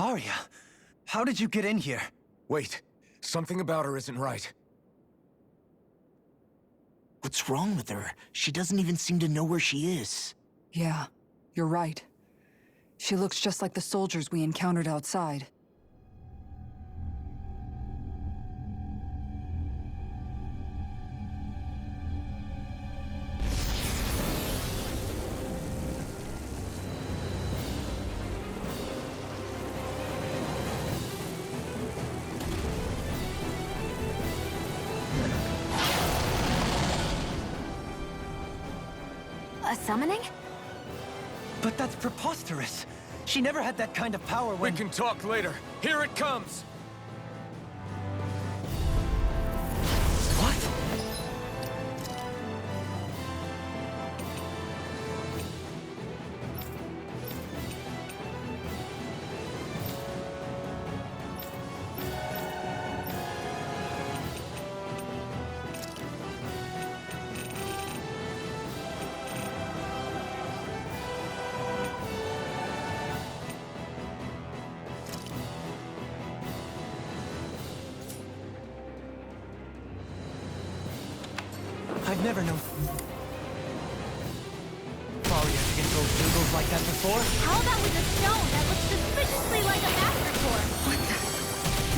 Varia, how did you get in here? Wait, something about her isn't right. What's wrong with her? She doesn't even seem to know where she is. Yeah, you're right. She looks just like the soldiers we encountered outside. A summoning? But that's preposterous. She never had that kind of power when... We can talk later. Here it comes! What? I've never known Varia to control tables like that before. How about with a stone that looks suspiciously like a master core? What the?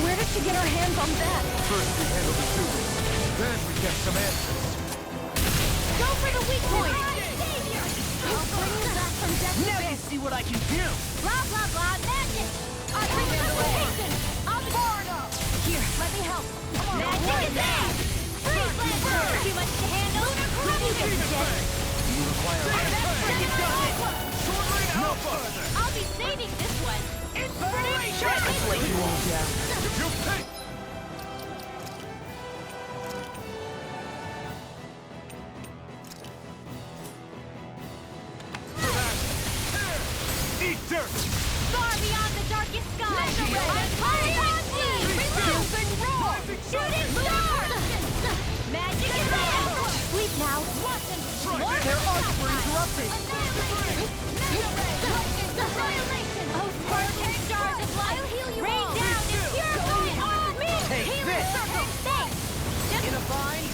Where did she get her hands on that? First we handle the tubers, then we get some answers. Go for the weak point! I'll bring you back from death to Now you bits. see what I can do! Blah, blah, blah, magic! I'll bring you location! I'll be far enough! Here, let me help! Magic is there! Freeze Lancer! Too much to handle? You get the jet! You require No further! I'll be saving this one! Inspiration! That's what you want, yeah. You pick! Eat dirt! Far beyond the darkest sky! I'm calling on thee! Removing roar! Shooting star! Magic is there! Sleep now! More Their arts were interrupted! Annihilation! Oh, sparking stars of light! I'll heal you. Rain down and purify all me! Take Healing this. circle! Thanks! Just In a vine?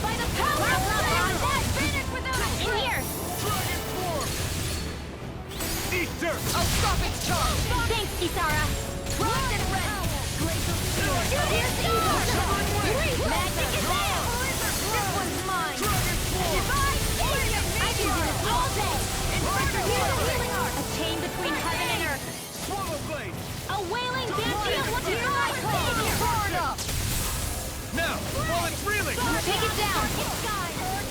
by the power of love! Finish without it! In here! Dragon form! Eat dirt! I'll stop its charge! Thanks, Kisara! Run and red! Here's the evil! Magic is there! This one's mine! Divine savior! I can do this all day! Here's a healing art! A chain between heaven and earth! Swallow blade! A wailing banshee of what divine savior! Far enough! Now, while it's reeling! Take it down!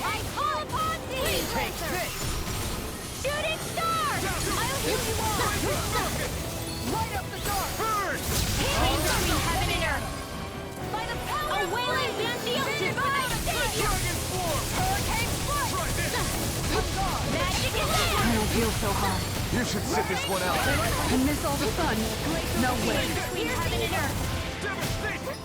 I call upon thee! Take this! Shooting star! I'll heal you all! Light up the dark! Burn! Chain between heaven and earth! By the power of wailing banshee of divine savior! Dragon form! Hurricane flight! Try this! Magic is there! I don't feel so hot. You should sit this one out. I miss all the fun. No way. Between heaven and earth! Devastation!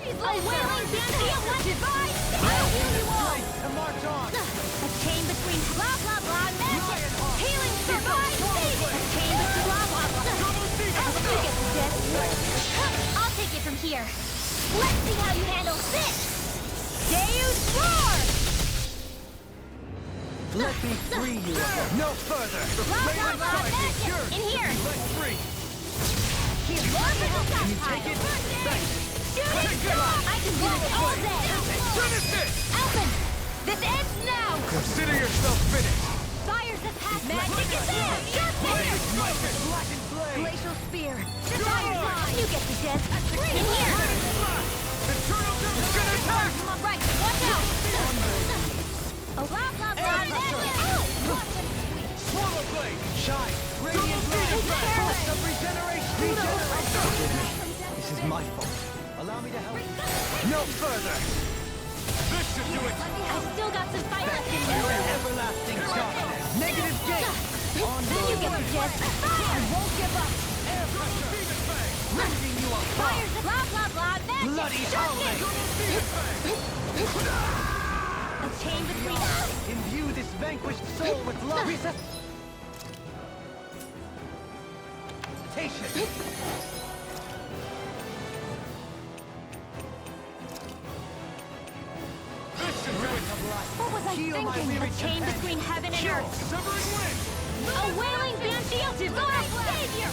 A wailing banshee of what divine savior! I'll heal you all! To march on! A chain between blah blah blah magic! Healing divine savior! A chain between blah blah blah! You get the gist. I'll take it from here. Let's see how you handle this! Deus Roar! Let me free you! No further! Blah blah blah magic! In here! Let free! Here, more for the Can you take it? Thanks! Shooting star! I can do this all day! Finish it! Alvin! This ends now! Consider yourself finished! Fires the past magic is there! Sharp fingers! Black and blade! Glacial spear! Fire's line! You get the gist! In here! Eternal It's gonna attack! Right, watch out! Oh, blah blah blah magic! Swallow blade! Shine! Radiant light! Force of regeneration! Forgive me. This is my fault. Allow me to help. No further! This should do it! I've still got some fight left in Your me. everlasting darkness! Negative gate! Then you get the gist. I won't give up. Rending you apart! Fires the blah blah blah magic! Bloody Sharp howling! hit. A chain between... Imbue this vanquished soul with love. Resuscitation. What was I thinking? A chain between heaven and earth. Severing wind! A wailing banshee of divine savior!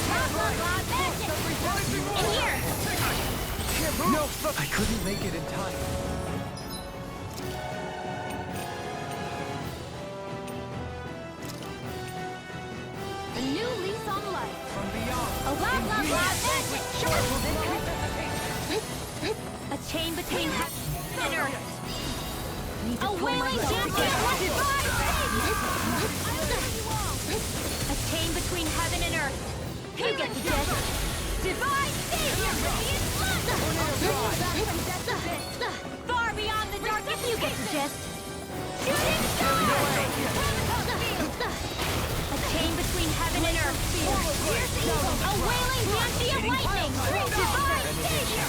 Blah, blah, magic! In here! No, I couldn't make it in time. A new lease on life. From beyond. A blah, blah, blah, magic! A chain between heaven and earth. A wailing banshee of divine savior! A chain between heaven and earth. You get the gist. Divine savior! Far beyond the darkness, you get the gist. Shooting star! A chain between heaven and earth. A wailing banshee of lightning! Divine savior!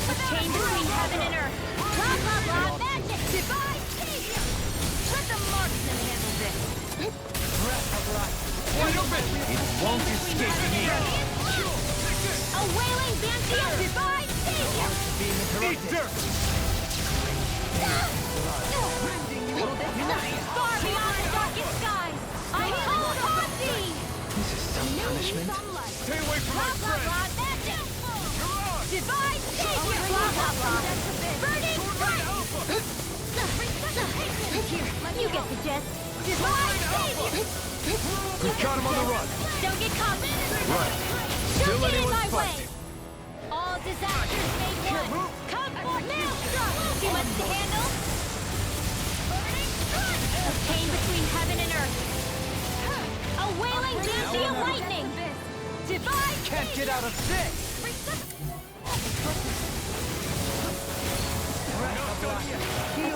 A chain between heaven and earth. Blah, blah, blah, magic! Divine savior! Let the marksman handle this. Breath of life. Wide open! It won't escape me. A wailing banshee of divine savior! Being Eat interrupted. dirt! Far beyond the darkest skies, I call upon thee! This is some punishment. Stay away from my Blah, blah, friend! blah, magic! Divine savior! Blah, blah, blah! Burning bright! Here, you get the gist. Divine savior! We got him on the run! Don't get caught! Right. Don't Still get in anyone's my way! fighting. All disasters made one! Come for Maelstrom! Too much to handle? A chain between heaven and earth. A wailing banshee of lightning! Divine Can't get out of this. A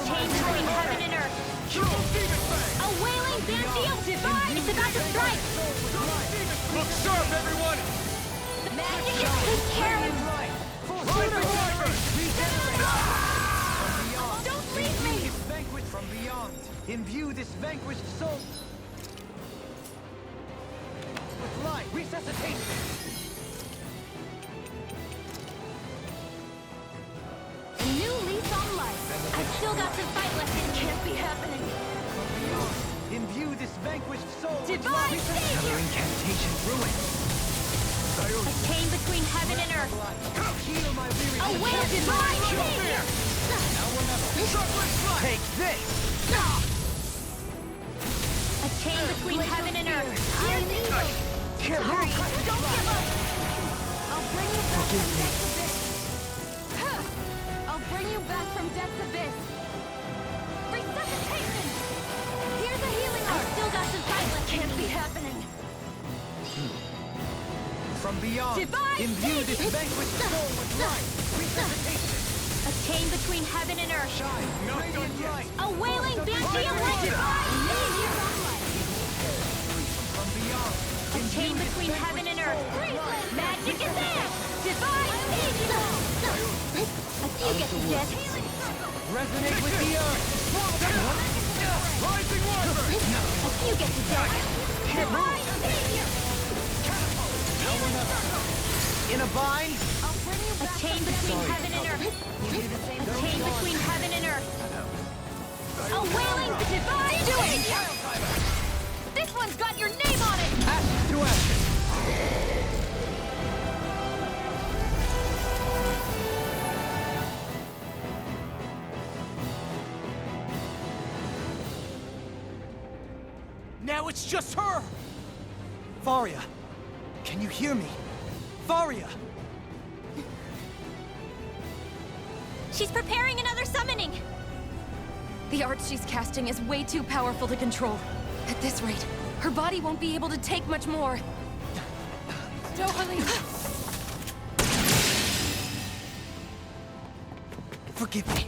chain between heaven and earth. Triple demon fang! A wailing banshee of divine! It's about to strike! Look sharp, everyone! Magic is take care of... Ride the wyvern! Don't leave me! This vanquished from beyond. Imbue this vanquished soul with life. Resuscitation. A new lease on life. I've still got some fight left. It can't be happening. Imbue this vanquished soul with Divine love. savior! Another incantation ruined. A chain between heaven and earth. Heal my weary. A wailing divine savior! Take this. A chain between heaven and earth. Here's the evil. Sorry. Don't give up. I'll bring you back from death's abyss. I'll bring you back from death's abyss. Resuscitation! Here's a healing art. I've still got some fight left. Can't be happening. From beyond. Divine Imbue this savior! vanquished soul with life. Resuscitation. A chain between heaven and earth. Shine. Not done Radiant yet. light. A wailing banshee of light. Divine savior! From beyond. A chain between heaven and earth. Magic is there! Divine savior! You get the gist. Resonate with the earth. Rising wyvern! You get the gist. Divine savior! In a bind. A chain between heaven and earth. A chain between heaven and earth. A wailing divine doing! This one's got your name on it! Ashes to ashes. Now it's just her! Varia, can you hear me? Varia! She's preparing another summoning! The art she's casting is way too powerful to control. At this rate, her body won't be able to take much more. Darling! Forgive me.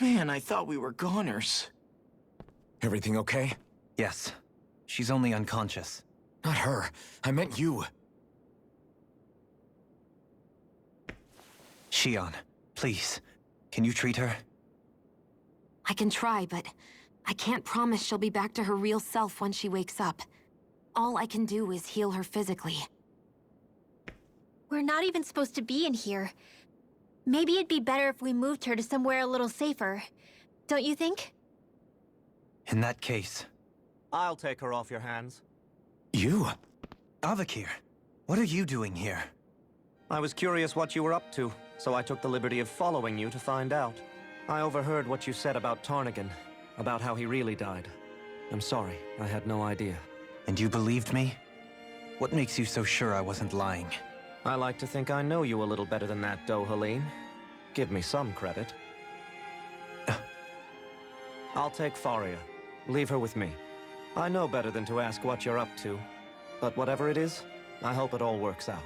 Man, I thought we were goners. Everything okay? Yes. She's only unconscious. Not her. I meant you. Shion, please. Can you treat her? I can try, but I can't promise she'll be back to her real self when she wakes up. All I can do is heal her physically. We're not even supposed to be in here. Maybe it'd be better if we moved her to somewhere a little safer. Don't you think? In that case... I'll take her off your hands. You? Avakir, what are you doing here? I was curious what you were up to, so I took the liberty of following you to find out. I overheard what you said about Tarnigan, about how he really died. I'm sorry, I had no idea. And you believed me? What makes you so sure I wasn't lying? I like to think I know you a little better than that, Dohalim. Give me some credit. I'll take Faria. Leave her with me. I know better than to ask what you're up to. But whatever it is, I hope it all works out.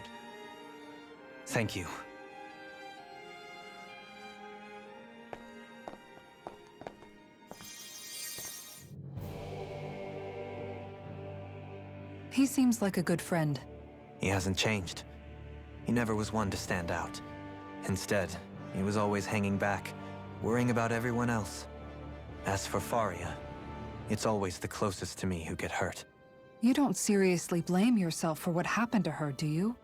Thank you. He seems like a good friend. He hasn't changed. He never was one to stand out. Instead, he was always hanging back, worrying about everyone else. As for Faria, it's always the closest to me who get hurt. You don't seriously blame yourself for what happened to her, do you?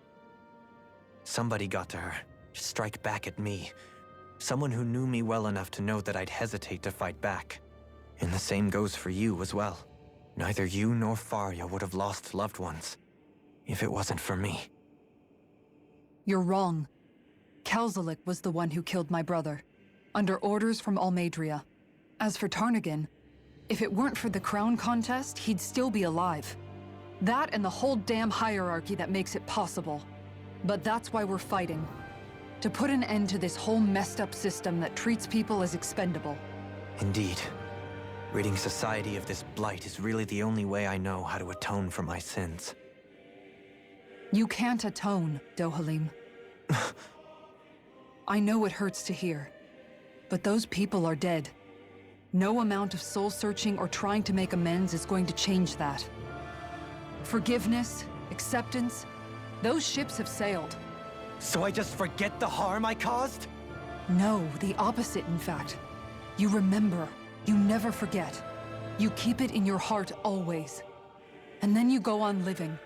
Somebody got to her, to strike back at me. Someone who knew me well enough to know that I'd hesitate to fight back. And the same goes for you as well. Neither you nor Faria would have lost loved ones, if it wasn't for me. You're wrong. Kelzelik was the one who killed my brother, under orders from Almadria. As for Tarnigan, if it weren't for the crown contest, he'd still be alive. That and the whole damn hierarchy that makes it possible. But that's why we're fighting. To put an end to this whole messed up system that treats people as expendable. Indeed. Ridding society of this blight is really the only way I know how to atone for my sins. You can't atone, Dohalim. I know it hurts to hear, but those people are dead. No amount of soul-searching or trying to make amends is going to change that. Forgiveness, acceptance, those ships have sailed. So I just forget the harm I caused? No, the opposite, in fact. You remember. You never forget. You keep it in your heart always. And then you go on living.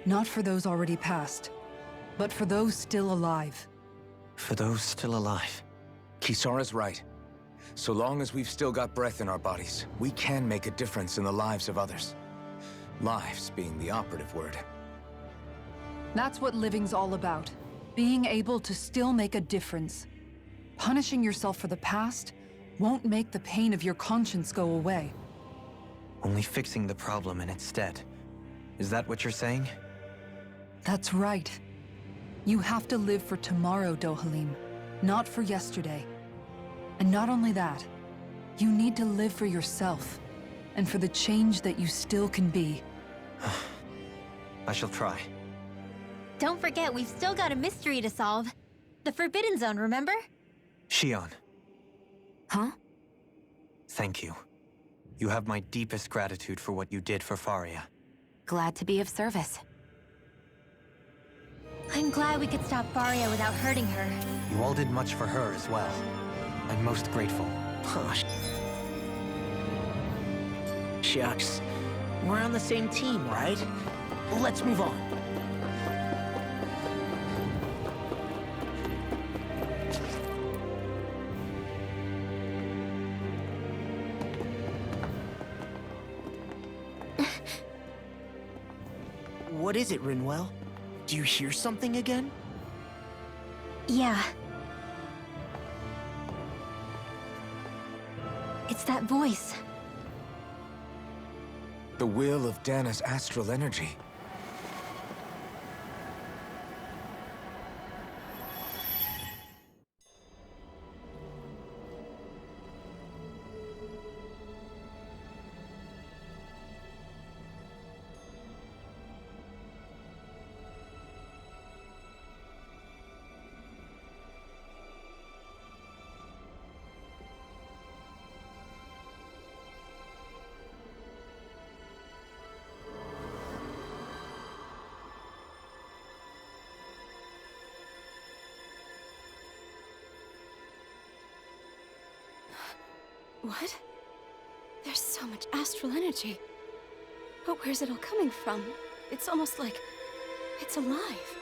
Not for those already past, but for those still alive. For those still alive. Kisara's right. So long as we've still got breath in our bodies, we can make a difference in the lives of others. Lives being the operative word. That's what living's all about. Being able to still make a difference. Punishing yourself for the past won't make the pain of your conscience go away. Only fixing the problem in its stead. Is that what you're saying? That's right. You have to live for tomorrow, Dohalim, not for yesterday. And not only that, you need to live for yourself, and for the change that you still can be. I shall try. Don't forget, we've still got a mystery to solve. The Forbidden Zone, remember? Shion, Huh? thank you. You have my deepest gratitude for what you did for Faria. Glad to be of service. I'm glad we could stop Faria without hurting her. You all did much for her as well. I'm most grateful. Shucks. We're on the same team, right? Let's move on. What is it, Rinwell? Do you hear something again? Yeah. It's that voice. The will of Dana's astral energy. What? There's so much astral energy. But where's it all coming from? It's almost like it's alive.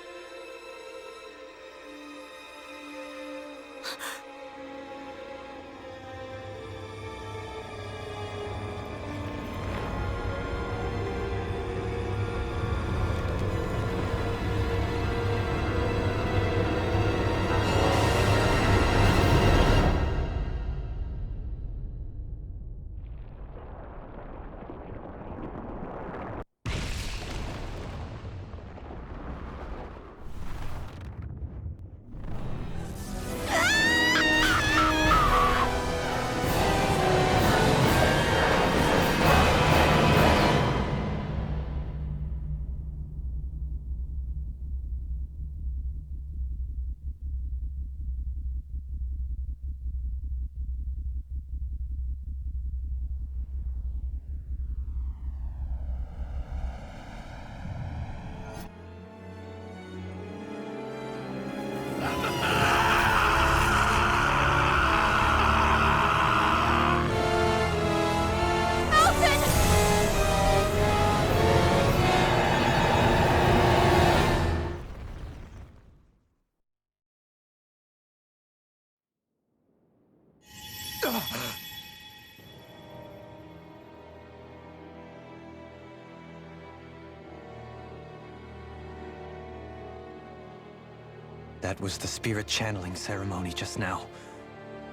That was the spirit channeling ceremony just now.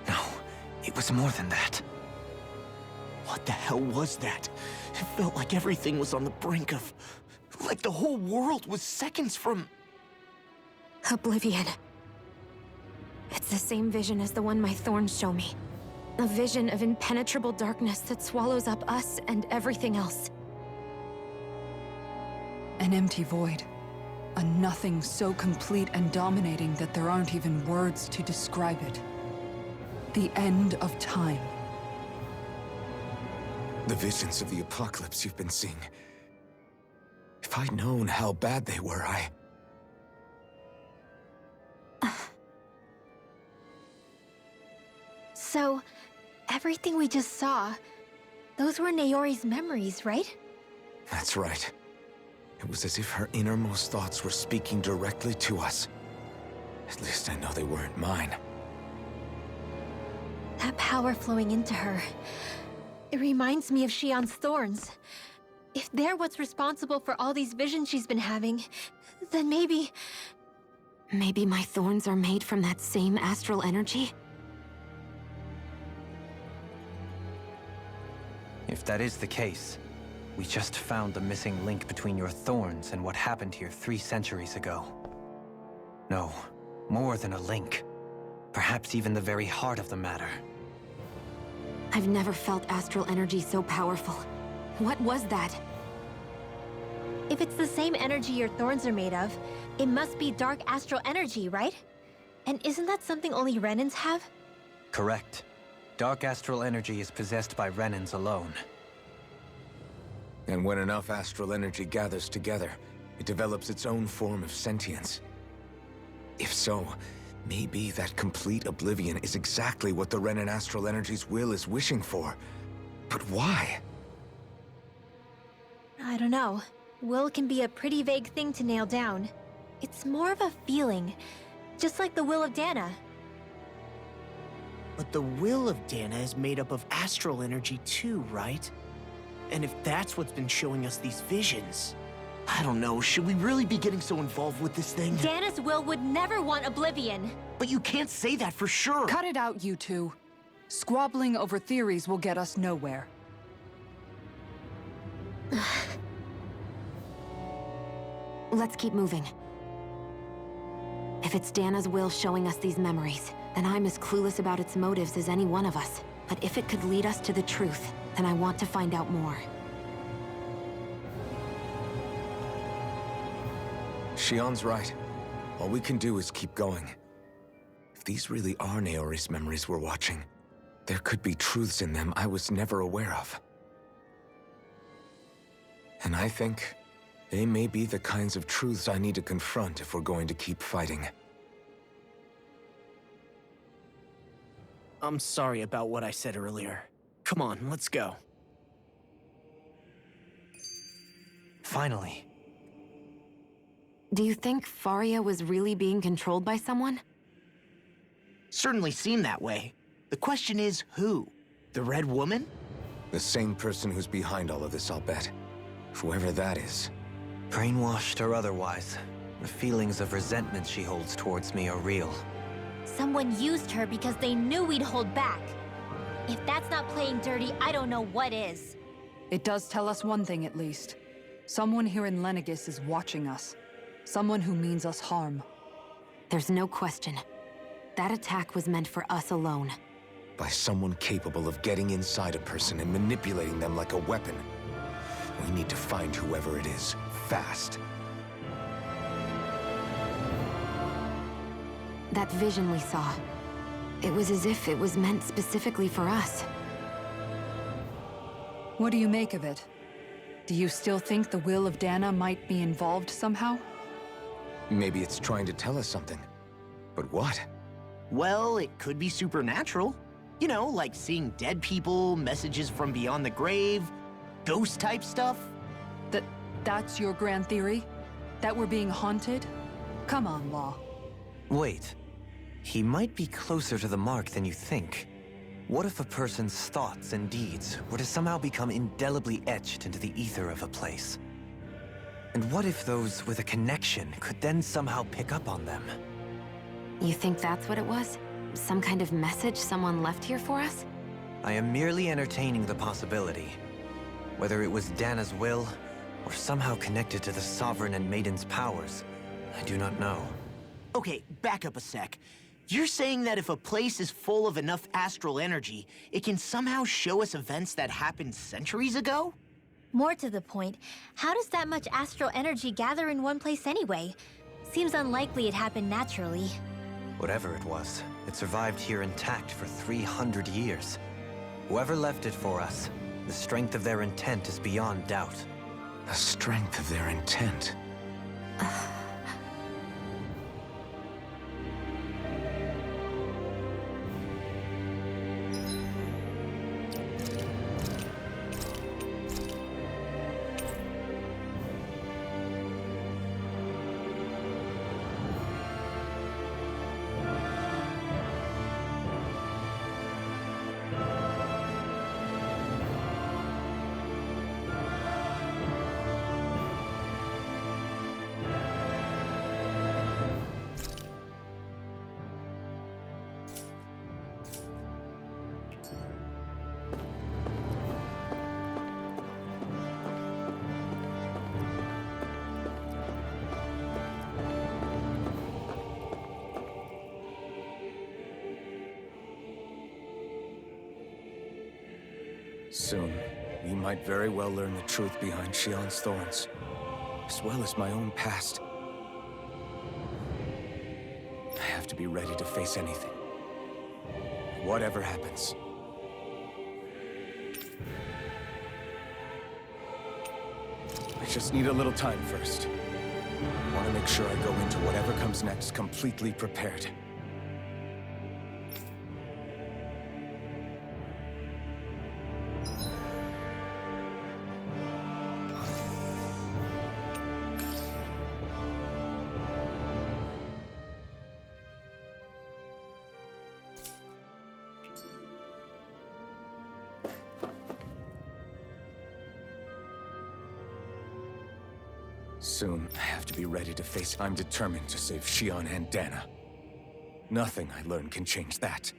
No, it was more than that. What the hell was that? It felt like everything was on the brink of... like the whole world was seconds from... Oblivion. It's the same vision as the one my thorns show me. A vision of impenetrable darkness that swallows up us and everything else. An empty void. A nothing so complete and dominating that there aren't even words to describe it. The end of time. The visions of the apocalypse you've been seeing. If I'd known how bad they were, So, everything we just saw, those were Naori's memories, right? That's right. It was as if her innermost thoughts were speaking directly to us. At least I know they weren't mine. That power flowing into her, it reminds me of Shion's thorns. If they're what's responsible for all these visions she's been having, then maybe... Maybe my thorns are made from that same astral energy? If that is the case, we just found the missing link between your thorns and what happened here 3 centuries ago. No, more than a link. Perhaps even the very heart of the matter. I've never felt astral energy so powerful. What was that? If it's the same energy your thorns are made of, it must be dark astral energy, right? And isn't that something only Renans have? Correct. Dark astral energy is possessed by Renans alone. And when enough astral energy gathers together, it develops its own form of sentience. If so, maybe that complete oblivion is exactly what the Renan astral energy's will is wishing for. But why? I don't know. Will can be a pretty vague thing to nail down. It's more of a feeling, just like the will of Dana. But the will of Dana is made up of astral energy too, right? And if that's what's been showing us these visions... I don't know, should we really be getting so involved with this thing? Dana's will would never want oblivion. But you can't say that for sure! Cut it out, you two. Squabbling over theories will get us nowhere. Let's keep moving. If it's Dana's will showing us these memories, then I'm as clueless about its motives as any one of us. But if it could lead us to the truth, then I want to find out more. Shion's right. All we can do is keep going. If these really are Naori's memories we're watching, there could be truths in them I was never aware of. And I think they may be the kinds of truths I need to confront if we're going to keep fighting. I'm sorry about what I said earlier. Come on, let's go. Finally. Do you think Faria was really being controlled by someone? Certainly seemed that way. The question is, who? The Red Woman? The same person who's behind all of this, I'll bet. Whoever that is. Brainwashed or otherwise, the feelings of resentment she holds towards me are real. Someone used her because they knew we'd hold back. If that's not playing dirty, I don't know what is. It does tell us one thing at least. Someone here in Lenegis is watching us. Someone who means us harm. There's no question. That attack was meant for us alone. By someone capable of getting inside a person and manipulating them like a weapon. We need to find whoever it is, fast. That vision we saw, it was as if it was meant specifically for us. What do you make of it? Do you still think the will of Dana might be involved somehow? Maybe it's trying to tell us something. But what? Well, it could be supernatural. You know, like seeing dead people, messages from beyond the grave, ghost-type stuff. That's your grand theory? That we're being haunted? Come on, Law. Wait. He might be closer to the mark than you think. What if a person's thoughts and deeds were to somehow become indelibly etched into the ether of a place? And what if those with a connection could then somehow pick up on them? You think that's what it was? Some kind of message someone left here for us? I am merely entertaining the possibility. Whether it was Dana's will, or somehow connected to the Sovereign and Maiden's powers, I do not know. Okay, back up a sec. You're saying that if a place is full of enough astral energy, it can somehow show us events that happened centuries ago? More to the point, how does that much astral energy gather in one place anyway? Seems unlikely it happened naturally. Whatever it was, it survived here intact for 300 years. Whoever left it for us, the strength of their intent is beyond doubt. The strength of their intent. Soon, we might very well learn the truth behind Shion's thorns, as well as my own past. I have to be ready to face anything. Whatever happens. I just need a little time first. I want to make sure I go into whatever comes next completely prepared. Soon, I have to be ready to face it. I'm determined to save Shion and Dana. Nothing I learn can change that.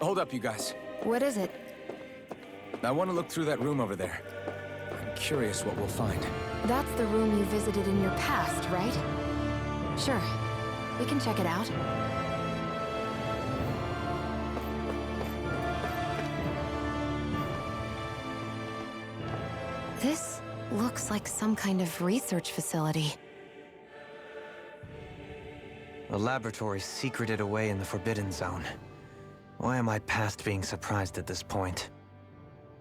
Hold up, you guys. What is it? I want to look through that room over there. I'm curious what we'll find. That's the room you visited in your past, right? Sure. We can check it out. Looks like some kind of research facility. A laboratory secreted away in the Forbidden Zone. Why am I past being surprised at this point?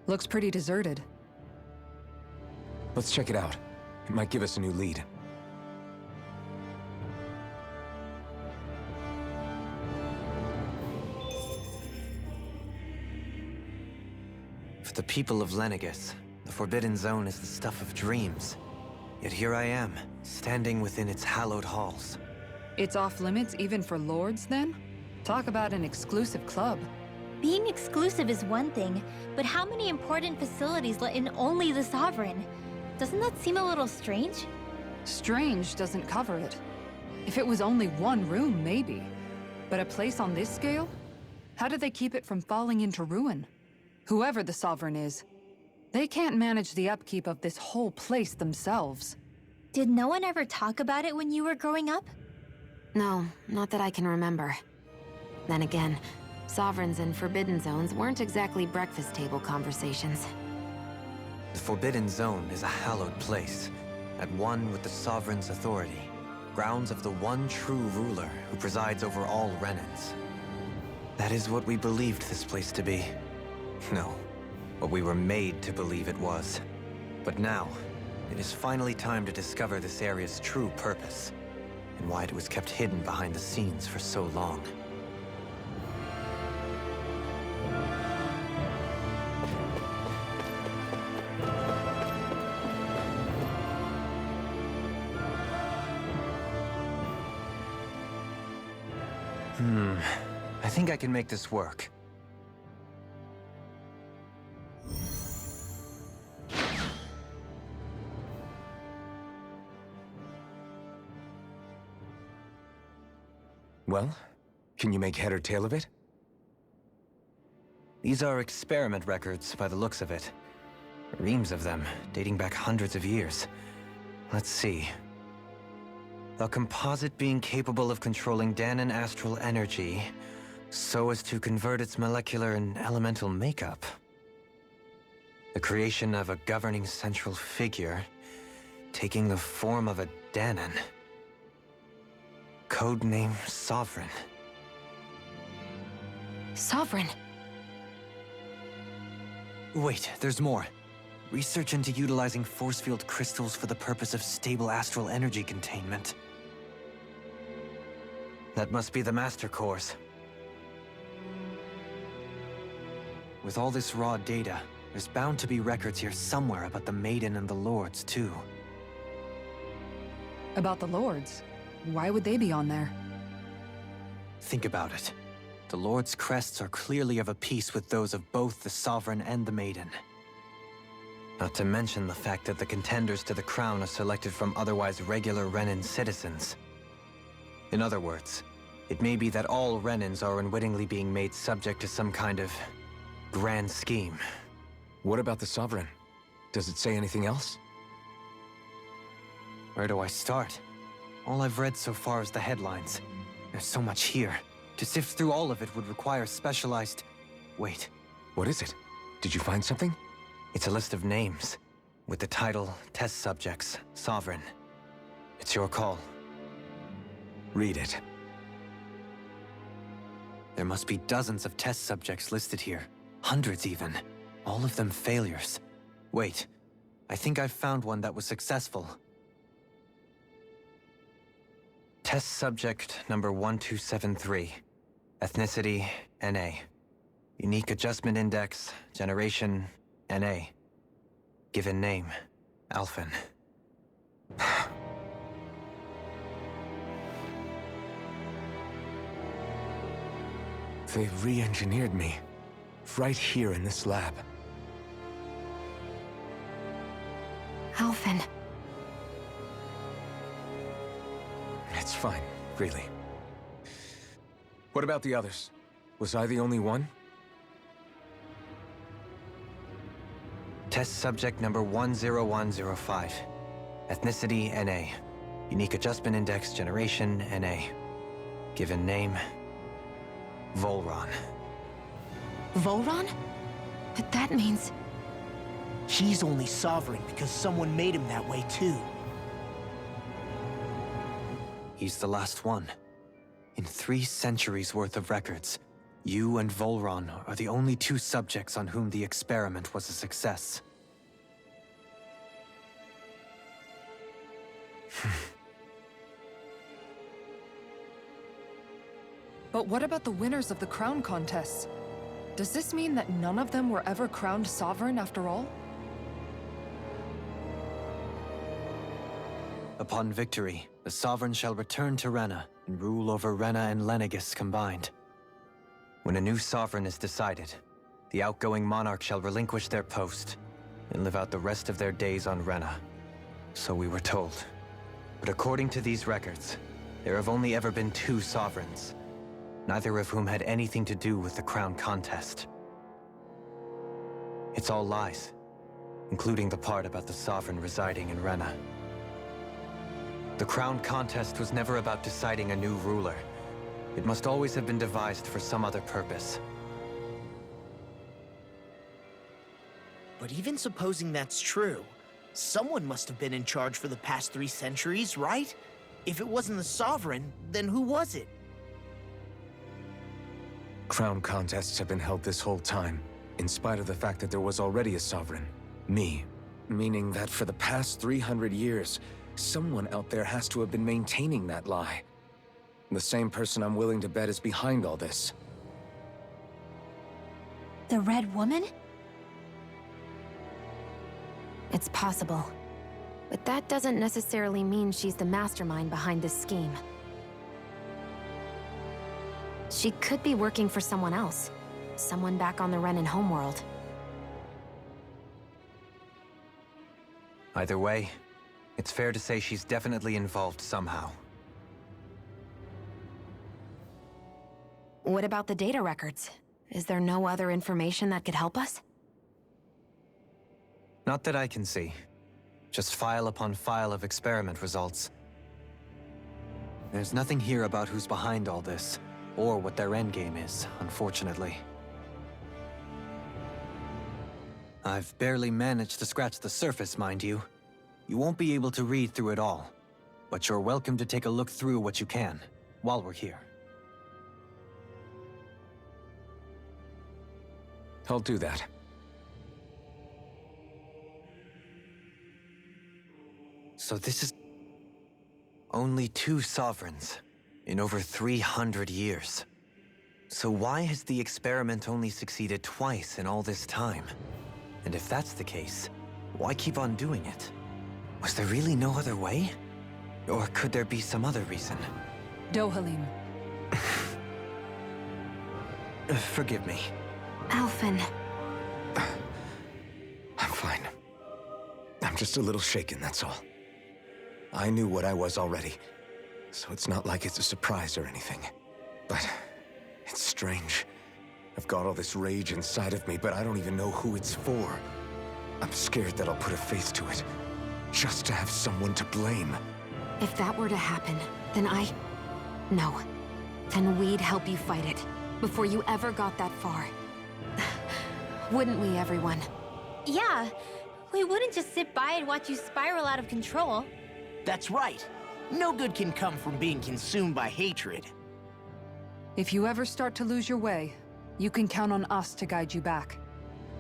Looks pretty deserted. Let's check it out. It might give us a new lead. For the people of Lenegus, the Forbidden Zone is the stuff of dreams. Yet here I am, standing within its hallowed halls. It's off limits even for lords, then? Talk about an exclusive club. Being exclusive is one thing, but how many important facilities let in only the Sovereign? Doesn't that seem a little strange? Strange doesn't cover it. If it was only one room, maybe. But a place on this scale? How do they keep it from falling into ruin? Whoever the Sovereign is, they can't manage the upkeep of this whole place themselves. Did no one ever talk about it when you were growing up? No, not that I can remember. Then again, Sovereigns and Forbidden Zones weren't exactly breakfast table conversations. The Forbidden Zone is a hallowed place, at one with the Sovereign's authority, grounds of the one true ruler who presides over all Renans. That is what we believed this place to be. No, what we were made to believe it was. But now, it is finally time to discover this area's true purpose, and why it was kept hidden behind the scenes for so long. I think I can make this work. Well, can you make head or tail of it? These are experiment records by the looks of it. Reams of them, dating back hundreds of years. Let's see. A composite being capable of controlling Danan astral energy so as to convert its molecular and elemental makeup. The creation of a governing central figure, taking the form of a Danan. Codename Sovereign. Sovereign! Wait, there's more. Research into utilizing force field crystals for the purpose of stable astral energy containment. That must be the Master Cores. With all this raw data, there's bound to be records here somewhere about the Maiden and the Lords, too. About the lords? Why would they be on there? Think about it. The Lord's crests are clearly of a piece with those of both the Sovereign and the Maiden. Not to mention the fact that the contenders to the crown are selected from otherwise regular Renan citizens. In other words, it may be that all Renans are unwittingly being made subject to some kind of grand scheme. What about the Sovereign? Does it say anything else? Where do I start? All I've read so far is the headlines. There's so much here. To sift through all of it would require specialized... Wait. What is it? Did you find something? It's a list of names, with the title, Test Subjects, Sovereign. It's your call. Read it. There must be dozens of test subjects listed here. Hundreds even. All of them failures. Wait, I think I've found one that was successful. Test subject number 1273. Ethnicity, NA. Unique adjustment index, generation, NA. Given name, Alphen. They've re-engineered me. Right here in this lab. Alphen. It's fine, really. What about the others? Was I the only one? Test subject number 10105. Ethnicity, NA. Unique adjustment index, generation, NA. Given name, Volron. Volron? But that means... He's only sovereign because someone made him that way too. He's the last one. In 3 centuries worth of records, you and Volron are the only 2 subjects on whom the experiment was a success. But what about the winners of the crown contests? Does this mean that none of them were ever crowned sovereign after all? Upon victory, the Sovereign shall return to Rena and rule over Rena and Lenegis combined. When a new Sovereign is decided, the outgoing monarch shall relinquish their post and live out the rest of their days on Rena. So we were told. But according to these records, there have only ever been 2 Sovereigns, neither of whom had anything to do with the crown contest. It's all lies, including the part about the Sovereign residing in Rena. The crown contest was never about deciding a new ruler. It must always have been devised for some other purpose. But even supposing that's true, someone must have been in charge for the past 3 centuries, right? If it wasn't the Sovereign, then who was it? Crown contests have been held this whole time, in spite of the fact that there was already a Sovereign. Me. Meaning that for the past 300 years, someone out there has to have been maintaining that lie. The same person I'm willing to bet is behind all this. The Red Woman? It's possible. But that doesn't necessarily mean she's the mastermind behind this scheme. She could be working for someone else. Someone back on the Renan homeworld. Either way, it's fair to say she's definitely involved somehow. What about the data records? Is there no other information that could help us? Not that I can see. Just file upon file of experiment results. There's nothing here about who's behind all this, or what their endgame is, unfortunately. I've barely managed to scratch the surface, mind you. You won't be able to read through it all, but you're welcome to take a look through what you can, while we're here. I'll do that. So this is... only 2 sovereigns in over 300 years. So why has the experiment only succeeded twice in all this time? And if that's the case, why keep on doing it? Was there really no other way? Or could there be some other reason? Dohalim. Forgive me. Alphen. I'm fine. I'm just a little shaken, that's all. I knew what I was already, so it's not like it's a surprise or anything. But it's strange. I've got all this rage inside of me, but I don't even know who it's for. I'm scared that I'll put a face to it, just to have someone to blame. If that were to happen, then No. Then we'd help you fight it, before you ever got that far. Wouldn't we, everyone? Yeah, we wouldn't just sit by and watch you spiral out of control. That's right. No good can come from being consumed by hatred. If you ever start to lose your way, you can count on us to guide you back.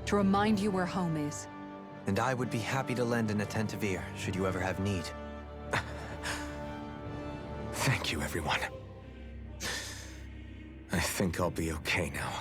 To remind you where home is. And I would be happy to lend an attentive ear, should you ever have need. Thank you, everyone. I think I'll be okay now.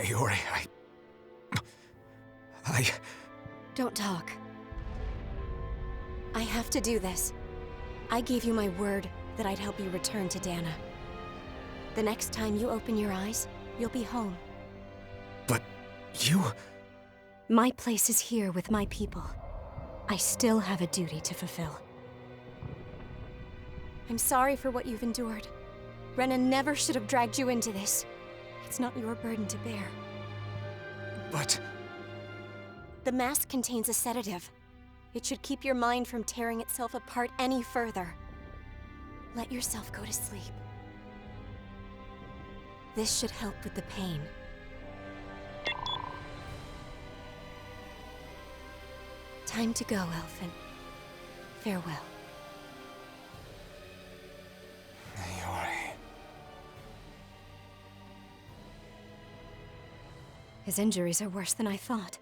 Naori, Don't talk. I have to do this. I gave you my word that I'd help you return to Dana. The next time you open your eyes, you'll be home. But you... My place is here with my people. I still have a duty to fulfill. I'm sorry for what you've endured. Renan never should have dragged you into this. It's not your burden to bear. But... The mask contains a sedative. It should keep your mind from tearing itself apart any further. Let yourself go to sleep. This should help with the pain. Time to go, Elfin. Farewell. Naori... His injuries are worse than I thought.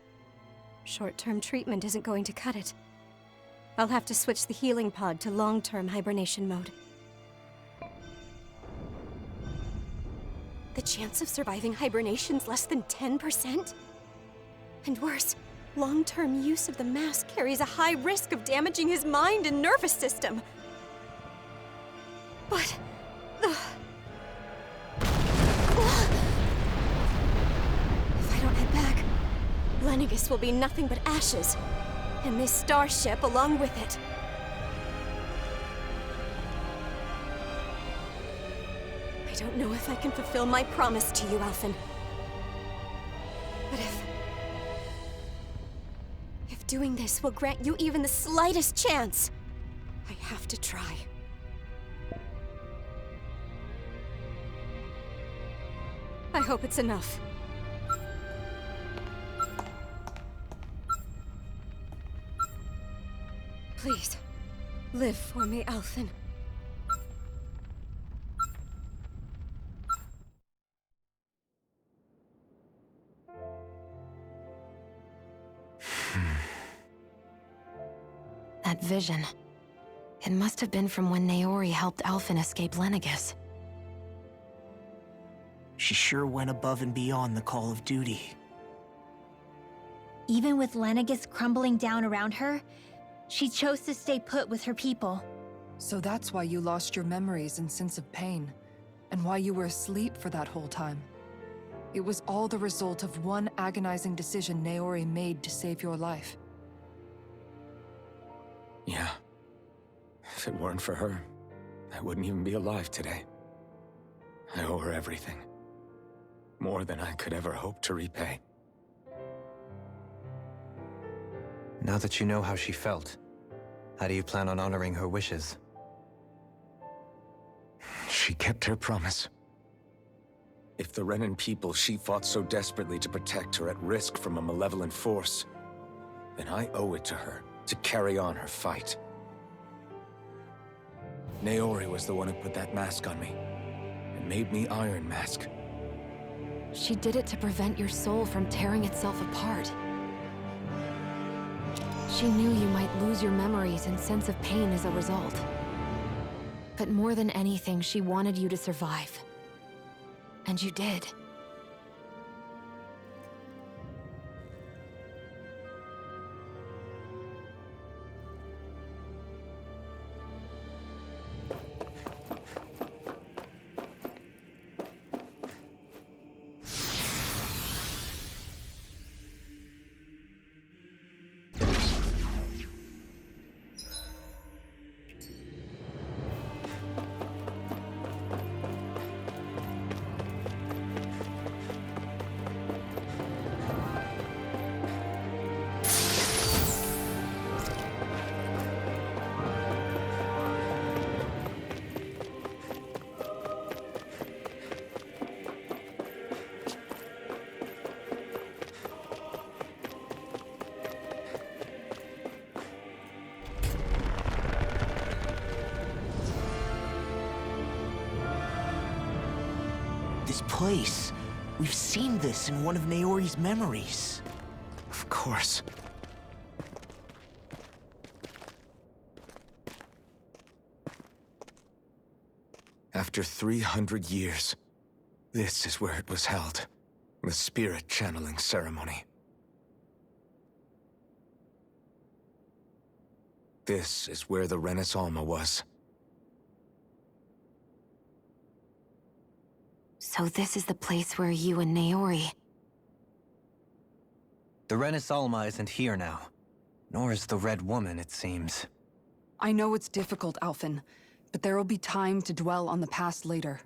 Short-term treatment isn't going to cut it. I'll have to switch the healing pod to long-term hibernation mode. The chance of surviving hibernation's less than 10%? And worse, long-term use of the mask carries a high risk of damaging his mind and nervous system. But... If I don't head back, Lenegis will be nothing but ashes, and this starship along with it. I don't know if I can fulfill my promise to you, Elfin. But if doing this will grant you even the slightest chance, I have to try. I hope it's enough. Please, live for me, Elfin. That vision. It must have been from when Naori helped Elfin escape Lenegis. She sure went above and beyond the call of duty. Even with Lenegis crumbling down around her, she chose to stay put with her people. So that's why you lost your memories and sense of pain, and why you were asleep for that whole time. It was all the result of one agonizing decision Naori made to save your life. Yeah. If it weren't for her, I wouldn't even be alive today. I owe her everything. More than I could ever hope to repay. Now that you know how she felt, how do you plan on honoring her wishes? She kept her promise. If the Renan people she fought so desperately to protect are at risk from a malevolent force, then I owe it to her to carry on her fight. Naori was the one who put that mask on me, and made me Iron Mask. She did it to prevent your soul from tearing itself apart. She knew you might lose your memories and sense of pain as a result. But more than anything, she wanted you to survive. And you did. This place. We've seen this in one of Naori's memories. Of course. After 300 years, this is where it was held. The spirit channeling ceremony. This is where the Renis Alma was. So this is the place where you and TakeoRey... The Renis Alma isn't here now. Nor is the Red Woman, it seems. I know it's difficult, Alphen, but there will be time to dwell on the past later.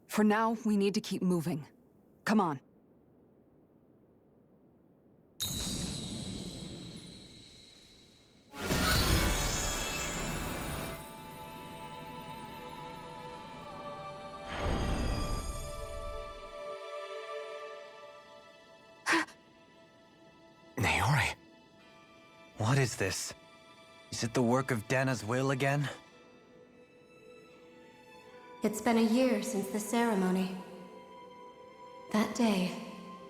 For now, we need to keep moving. Come on. TakeoRey. What is this? Is it the work of Dana's will again? It's been a year since the ceremony. That day,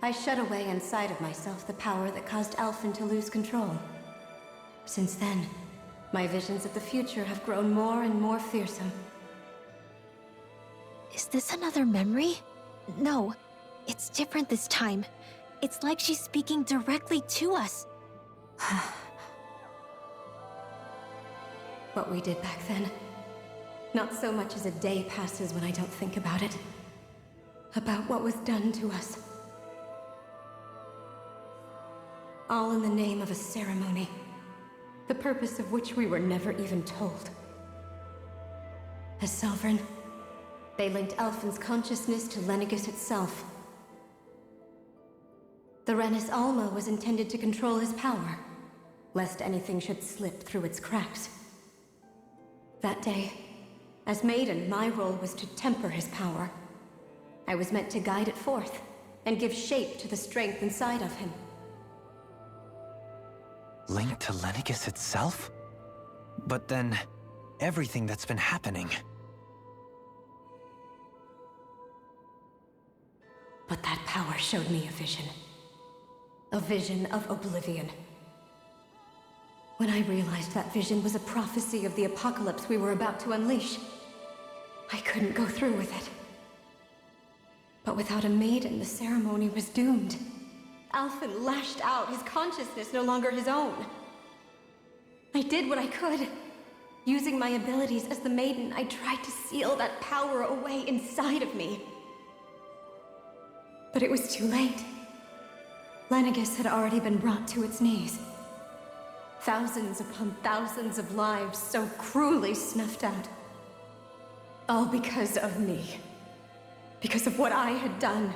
I shut away inside of myself the power that caused Alphen to lose control. Since then, my visions of the future have grown more and more fearsome. Is this another memory? No, it's different this time. It's like she's speaking directly to us. What we did back then. Not so much as a day passes when I don't think about it. About what was done to us. All in the name of a ceremony. The purpose of which we were never even told. As Sovereign, they linked Alphen's consciousness to Lenegis itself. The Renis Alma was intended to control his power, lest anything should slip through its cracks. That day, as Maiden, my role was to temper his power. I was meant to guide it forth, and give shape to the strength inside of him. Linked to Lenegis itself? But then, everything that's been happening... But that power showed me a vision. A vision of oblivion. When I realized that vision was a prophecy of the apocalypse we were about to unleash, I couldn't go through with it. But without a maiden, the ceremony was doomed. Alphen lashed out, his consciousness no longer his own. I did what I could. Using my abilities as the maiden, I tried to seal that power away inside of me. But it was too late. Lenegis had already been brought to its knees. Thousands upon thousands of lives so cruelly snuffed out. All because of me. Because of what I had done.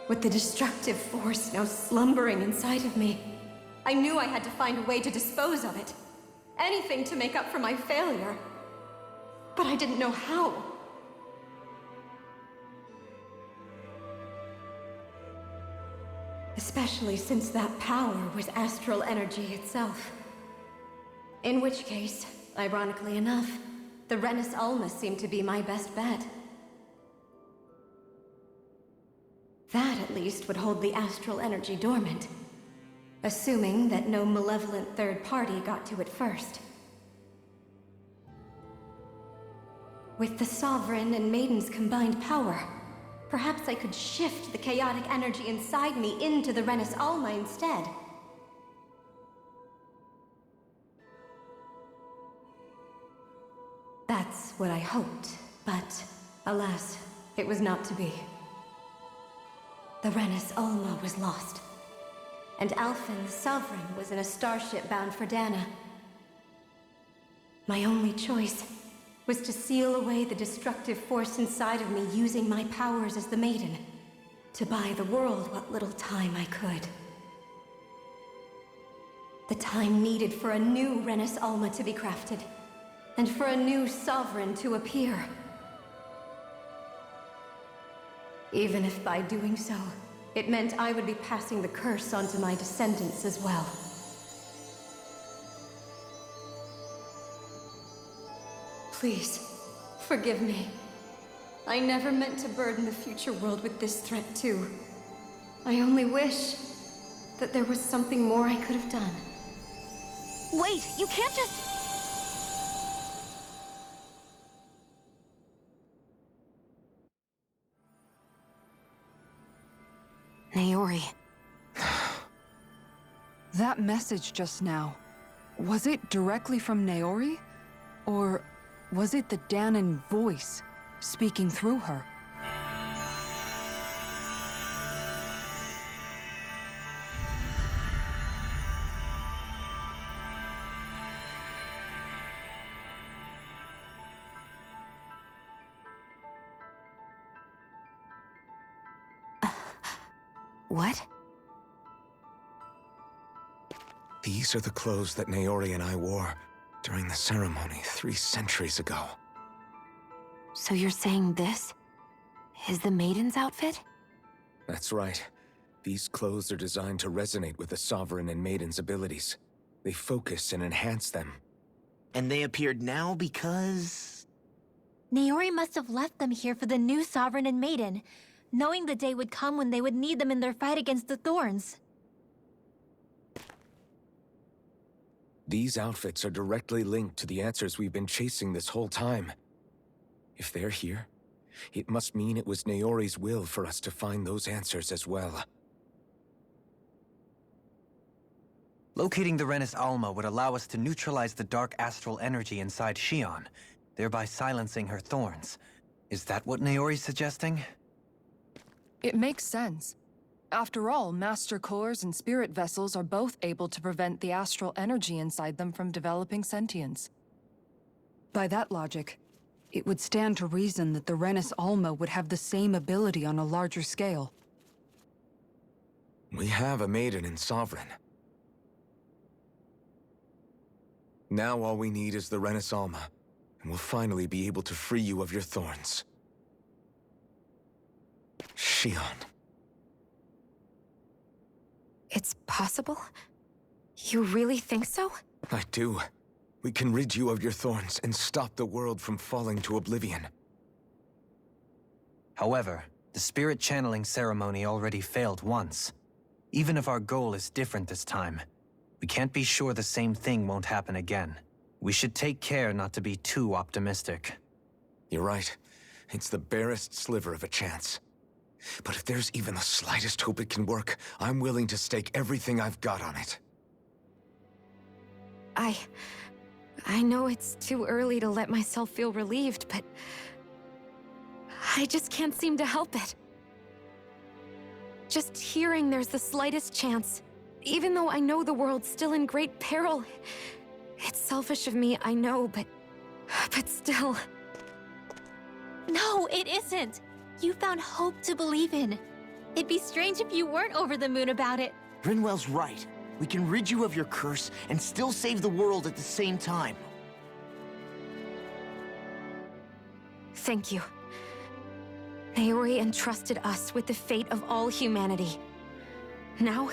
With the destructive force now slumbering inside of me, I knew I had to find a way to dispose of it. Anything to make up for my failure. But I didn't know how. Especially since that power was astral energy itself. In which case, ironically enough, the Renis Alma seemed to be my best bet. That, at least, would hold the astral energy dormant. Assuming that no malevolent third party got to it first. With the Sovereign and Maiden's combined power, perhaps I could shift the chaotic energy inside me into the Renis Alma instead. That's what I hoped, but alas, it was not to be. The Renis Alma was lost, and Alphen, the Sovereign, was in a starship bound for Dana. My only choice was to seal away the destructive force inside of me using my powers as the Maiden, to buy the world what little time I could. The time needed for a new Renis Alma to be crafted, and for a new Sovereign to appear. Even if by doing so, it meant I would be passing the curse on to my descendants as well. Please, forgive me. I never meant to burden the future world with this threat too. I only wish that there was something more I could have done. Wait, you can't just... Naori. That message just now, was it directly from Naori? Or was it the Danon voice speaking through her? What? These are the clothes that Naori and I wore during the ceremony 3 centuries ago. So you're saying this is the Maiden's outfit? That's right. These clothes are designed to resonate with the Sovereign and Maiden's abilities. They focus and enhance them. And they appeared now because... Naori must have left them here for the new Sovereign and Maiden, knowing the day would come when they would need them in their fight against the Thorns. These outfits are directly linked to the answers we've been chasing this whole time. If they're here, it must mean it was Naori's will for us to find those answers as well. Locating the Renis Alma would allow us to neutralize the dark astral energy inside Xion, thereby silencing her thorns. Is that what Naori's suggesting? It makes sense. After all, Master Cores and Spirit Vessels are both able to prevent the astral energy inside them from developing sentience. By that logic, it would stand to reason that the Renis Alma would have the same ability on a larger scale. We have a Maiden and Sovereign. Now all we need is the Renis Alma, and we'll finally be able to free you of your thorns. Xion. It's possible? You really think so? I do. We can rid you of your thorns and stop the world from falling to oblivion. However, the spirit channeling ceremony already failed once. Even if our goal is different this time, we can't be sure the same thing won't happen again. We should take care not to be too optimistic. You're right. It's the barest sliver of a chance. But if there's even the slightest hope it can work, I'm willing to stake everything I've got on it. I know it's too early to let myself feel relieved, but I just can't seem to help it. Just hearing there's the slightest chance, even though I know the world's still in great peril. It's selfish of me, I know, but still. No, it isn't! You found hope to believe in. It'd be strange if you weren't over the moon about it. Rinwell's right. We can rid you of your curse and still save the world at the same time. Thank you. Naori entrusted us with the fate of all humanity. Now,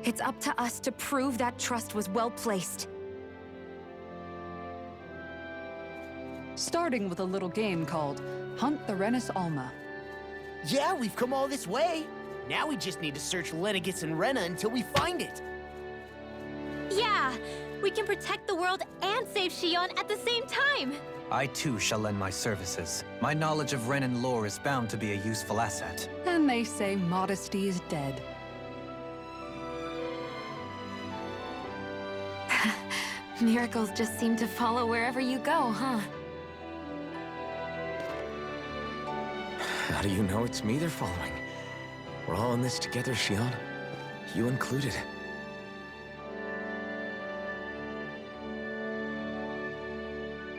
it's up to us to prove that trust was well placed. Starting with a little game called Hunt the Renis Alma. Yeah, we've come all this way. Now we just need to search Lenegis and Rena until we find it. Yeah, we can protect the world and save Xion at the same time. I too shall lend my services. My knowledge of Renan lore is bound to be a useful asset. And they say modesty is dead. Miracles just seem to follow wherever you go, huh? How do you know it's me they're following? We're all in this together, Xion. You included.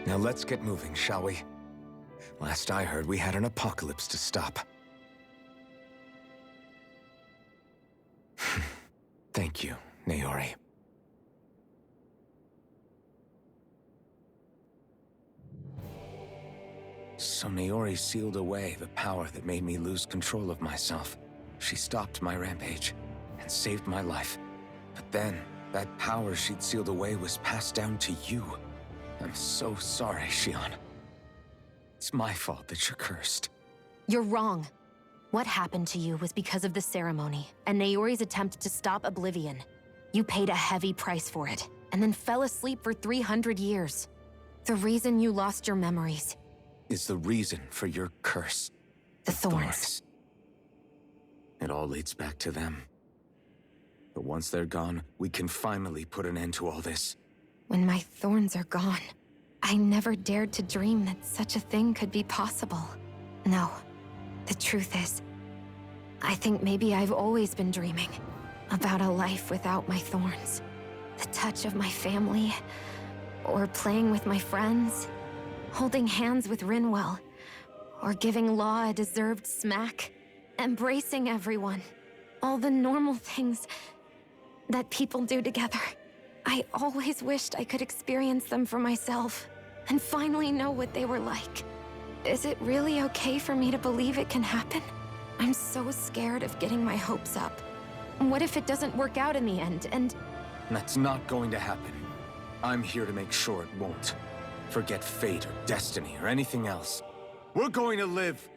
Now let's get moving, shall we? Last I heard, we had an apocalypse to stop. Thank you, Naori. So Naori sealed away the power that made me lose control of myself. She stopped my rampage and saved my life. But then, that power she'd sealed away was passed down to you. I'm so sorry, Xion. It's my fault that you're cursed. You're wrong. What happened to you was because of the ceremony, and Naori's attempt to stop Oblivion. You paid a heavy price for it, and then fell asleep for 300 years. The reason you lost your memories Is the reason for your curse. The thorns. It all leads back to them. But once they're gone, we can finally put an end to all this. When my thorns are gone, I never dared to dream that such a thing could be possible. No, the truth is, I think maybe I've always been dreaming about a life without my thorns. The touch of my family, or playing with my friends, holding hands with Rinwell, or giving Law a deserved smack, embracing everyone. All the normal things that people do together. I always wished I could experience them for myself, and finally know what they were like. Is it really okay for me to believe it can happen? I'm so scared of getting my hopes up. What if it doesn't work out in the end, and... That's not going to happen. I'm here to make sure it won't. Forget fate or destiny or anything else. We're going to live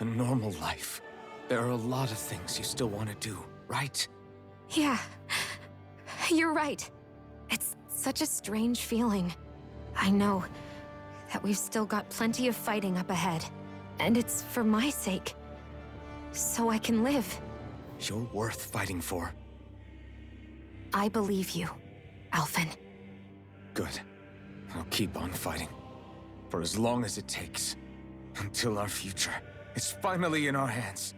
a normal life. There are a lot of things you still want to do, right? Yeah, you're right. It's such a strange feeling. I know that we've still got plenty of fighting up ahead. And it's for my sake. So I can live. You're worth fighting for. I believe you, Alphen. Good. I'll keep on fighting. For as long as it takes. Until our future is finally in our hands.